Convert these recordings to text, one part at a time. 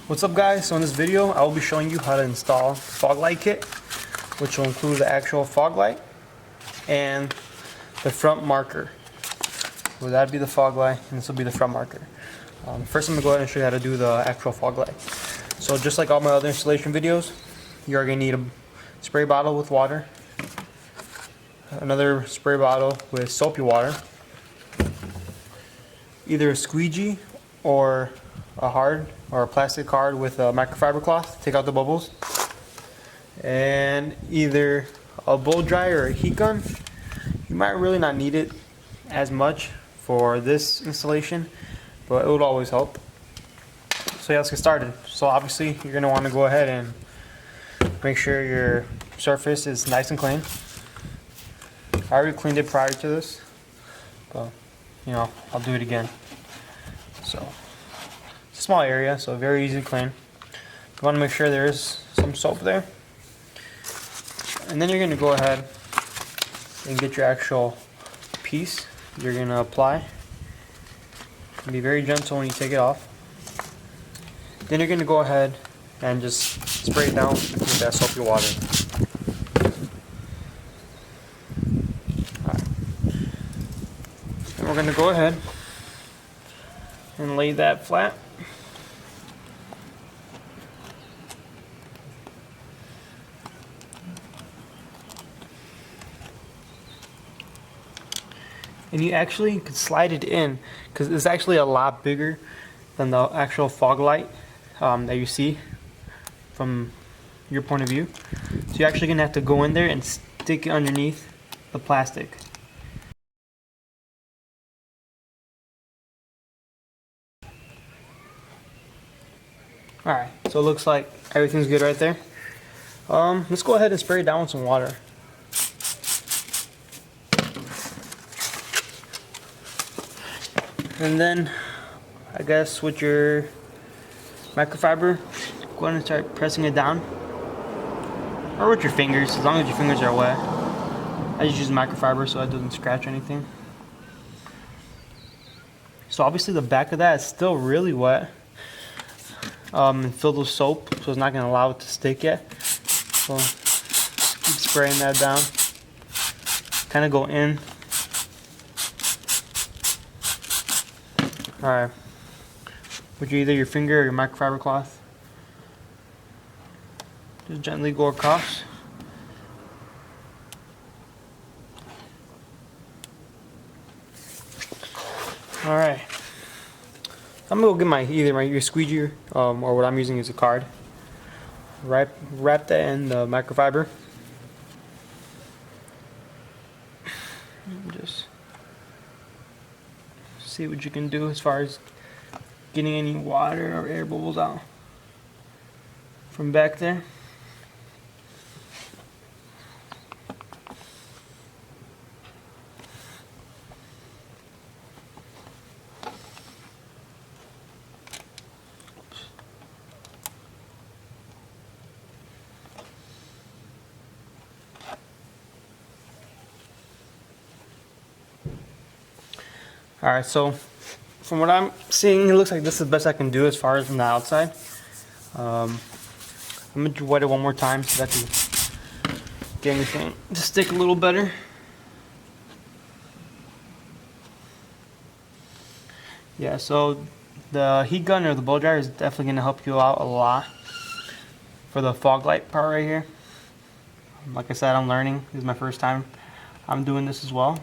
What's up guys, so in this video I will be showing you how to install the fog light kit, which will include the actual fog light and the front marker. Well, that'd be the fog light and this will be the front marker. First I'm going to go ahead and show you how to do the actual fog light. So just like all my other installation videos, you're going to need a spray bottle with water, another spray bottle with soapy water, either a squeegee or a hard or a plastic card with a microfiber cloth to take out the bubbles, and either a blow dryer or a heat gun. You might really not need it as much for this installation, but it would always help. So yeah, let's get started. So obviously you're going to want to go ahead and make sure your surface is nice and clean. I already cleaned it prior to this, but you know, I'll do it again. So it's a small area, so very easy to clean. You want to make sure there is some soap there, and then you're going to go ahead and get your actual piece you're going to apply. Be very gentle when you take it off. Then you're going to go ahead and just spray it down with that soapy water. Alright. And we're going to go ahead and lay that flat. And you actually could slide it in because it's actually a lot bigger than the actual fog light that you see from your point of view. So you're actually going to have to go in there and stick it underneath the plastic. Alright, so it looks like everything's good right there. Let's go ahead and spray it down with some water. And then, I guess with your microfiber, go ahead and start pressing it down. Or with your fingers, as long as your fingers are wet. I just use microfiber so it doesn't scratch anything. So obviously the back of that is still really wet. And filled with soap, so it's not going to allow it to stick yet. So keep spraying that down. Kind of go in. Alright, with either your finger or your microfiber cloth, just gently go across. Alright, I'm gonna go get your squeegee or what I'm using is a card. Wrap that in the microfiber. Just see what you can do as far as getting any water or air bubbles out from back there. Alright, so from what I'm seeing, it looks like this is the best I can do as far as from the outside. I'm going to wet it one more time so that I can get anything to stick a little better. Yeah, so the heat gun or the blow dryer is definitely going to help you out a lot for the fog light part right here. Like I said, I'm learning. This is my first time I'm doing this as well,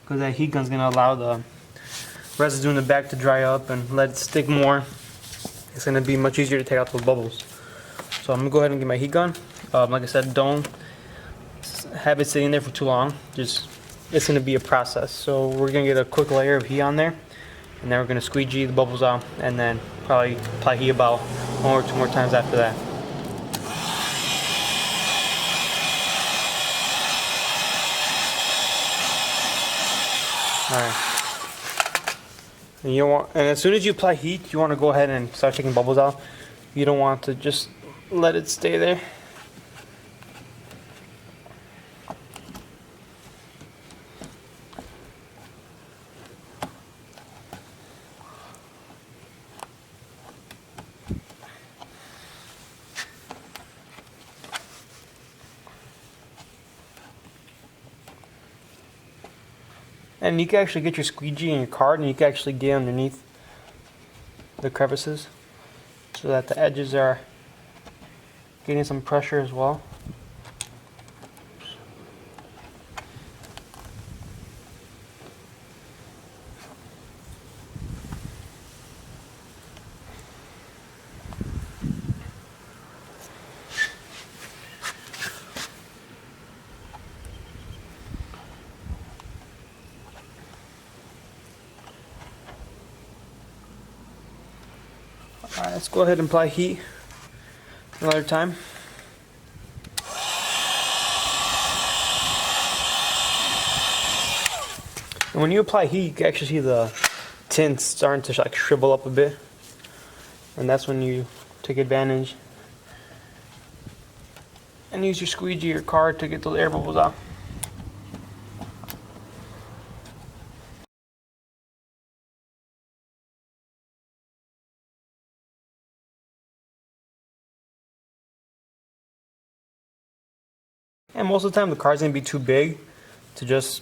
because that heat gun is going to allow the residue in the back to dry up and let it stick more. It's going to be much easier to take out those bubbles. So I'm going to go ahead and get my heat gun. Like I said, don't have it sitting there for too long. Just it's going to be a process. So we're going to get a quick layer of heat on there, and then we're going to squeegee the bubbles out, and then probably apply heat about 1 or 2 more times after that. Alright. And as soon as you apply heat, you want to go ahead and start taking bubbles out. You don't want to just let it stay there. And you can actually get your squeegee in your card, and you can actually get underneath the crevices so that the edges are getting some pressure as well. Alright, let's go ahead and apply heat another time. And when you apply heat, you can actually see the tint starting to like shrivel up a bit. And that's when you take advantage and use your squeegee or card to get those air bubbles out. And most of the time the card's gonna be too big to just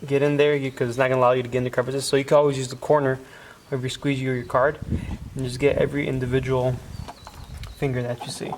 get in there because it's not gonna allow you to get in the crevices. So you can always use the corner of your squeegee or your card and just get every individual finger that you see.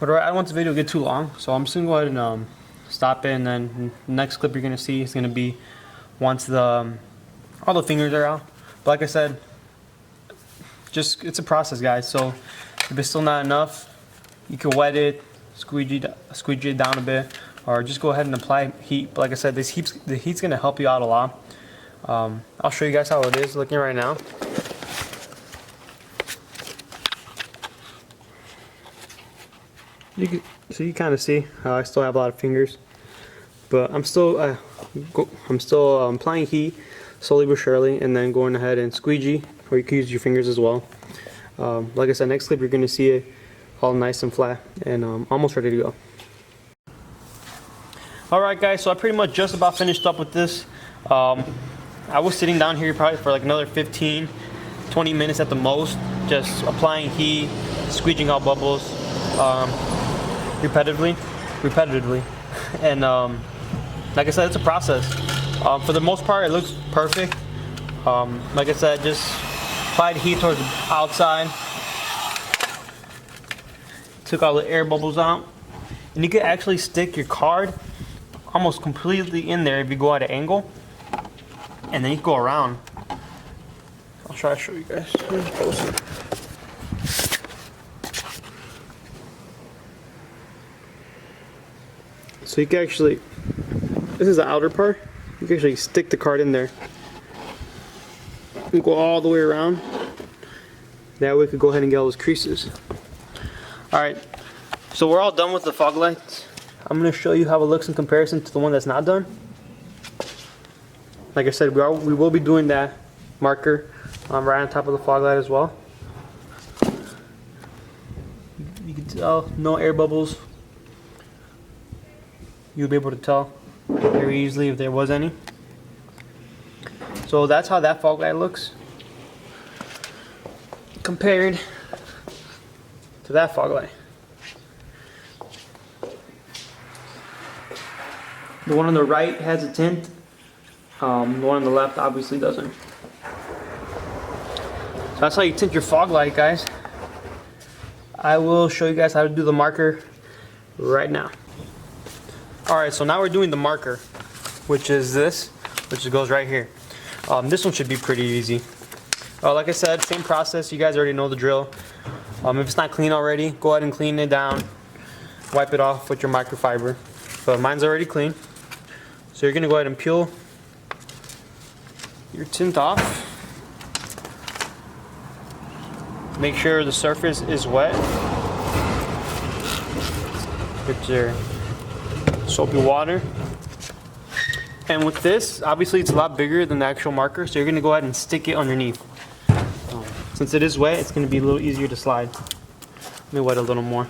But alright, I don't want the video to get too long, so I'm just gonna go ahead and stop it, and then the next clip you're gonna see is gonna be once the all the fingers are out. But like I said, just it's a process, guys. So if it's still not enough, you can wet it, squeegee it down a bit, or just go ahead and apply heat. But like I said, the heat's gonna help you out a lot. I'll show you guys how it is looking right now. So you kind of see how I still have a lot of fingers, but I'm still applying heat slowly but surely, and then going ahead and squeegee, or you can use your fingers as well. Like I said, next clip you're going to see it all nice and flat and almost ready to go. Alright guys, so I pretty much just about finished up with this. I was sitting down here probably for like another 15-20 minutes at the most, just applying heat, squeegeeing out bubbles repetitively, and like I said, it's a process. For the most part, it looks perfect. Like I said, just applied heat towards the outside, took all the air bubbles out, and you can actually stick your card almost completely in there if you go at an angle, and then you go around. I'll try to show you guys closer. So you can actually, this is the outer part, you can actually stick the card in there and go all the way around. That way we could go ahead and get all those creases. Alright, so we're all done with the fog lights. I'm going to show you how it looks in comparison to the one that's not done. Like I said, we will be doing that marker right on top of the fog light as well. You can tell, no air bubbles. You'll be able to tell very easily if there was any. So that's how that fog light looks compared to that fog light. The one on the right has a tint. The one on the left obviously doesn't. So that's how you tint your fog light, guys. I will show you guys how to do the marker right now. Alright, so now we're doing the marker, which is this, which goes right here. This one should be pretty easy. Like I said, same process, you guys already know the drill. If it's not clean already, go ahead and clean it down. Wipe it off with your microfiber. But mine's already clean. So you're going to go ahead and peel your tint off. Make sure the surface is wet. Get your soapy water. And with this, obviously it's a lot bigger than the actual marker, so you're going to go ahead and stick it underneath. Since it is wet, it's going to be a little easier to slide. Let me wet a little more.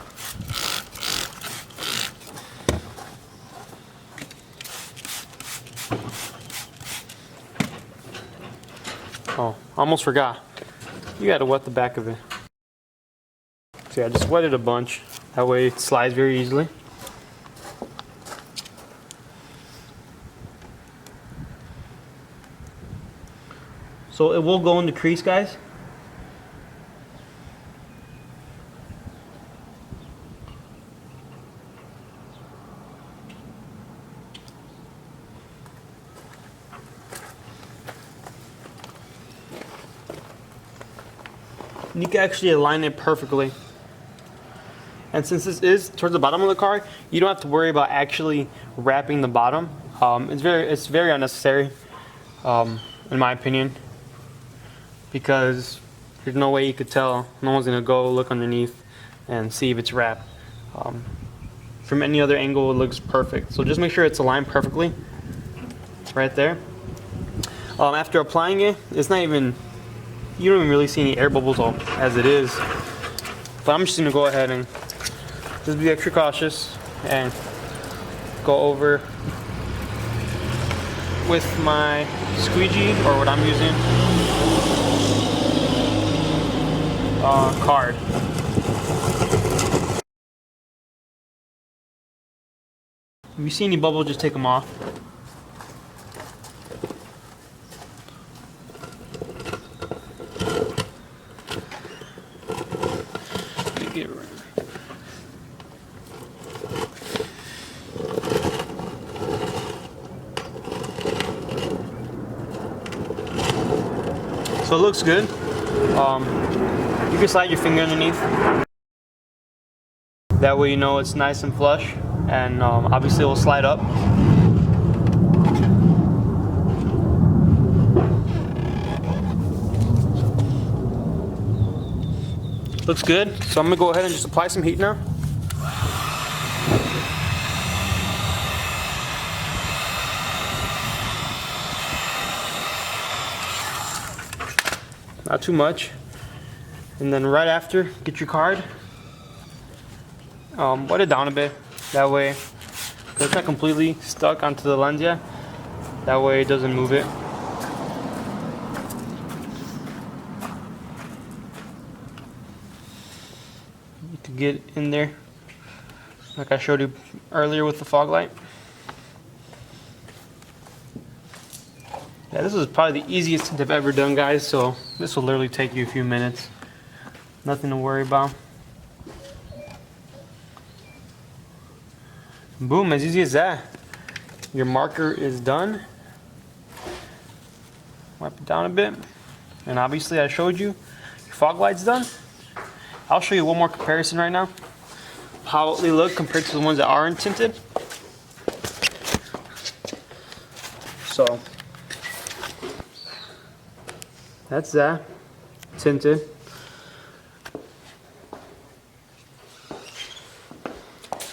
Oh, almost forgot. you gotta wet the back of it. So yeah, just wet it a bunch. That way it slides very easily. So it will go in the crease, guys. You can actually align it perfectly. And since this is towards the bottom of the car, you don't have to worry about actually wrapping the bottom. It's very unnecessary, in my opinion, because there's no way you could tell. No one's gonna go look underneath and see if it's wrapped. From any other angle, it looks perfect. So just make sure it's aligned perfectly, right there. After applying it, it's not even, you don't even really see any air bubbles as it is. But I'm just gonna go ahead and just be extra cautious and go over with my squeegee, or what I'm using, card. If you see any bubbles, just take them off. Get rid. So it looks good. You can slide your finger underneath. That way you know it's nice and flush, and obviously it will slide up. Looks good. So I'm gonna go ahead and just apply some heat now. Not too much. And then right after, get your card. Wet it down a bit. That way it's not completely stuck onto the lens yet. That way it doesn't move it. You could get in there like I showed you earlier with the fog light. Yeah, this is probably the easiest tint I've ever done, guys, so this will literally take you a few minutes. Nothing to worry about. Boom, as easy as that. Your marker is done. Wipe it down a bit. And obviously I showed you your fog light's done. I'll show you one more comparison right now. How they look compared to the ones that aren't tinted. So that's that, tinted.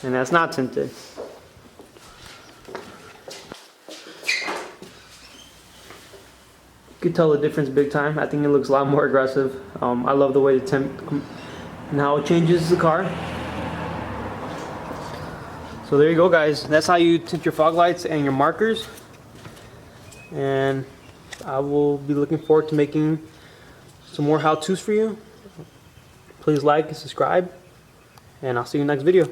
And that's not tinted. You can tell the difference big time. I think it looks a lot more aggressive. I love the way the tint and how it changes the car. So there you go, guys. That's how you tint your fog lights and your markers. And I will be looking forward to making some more how-tos for you. Please like and subscribe, and I'll see you in the next video.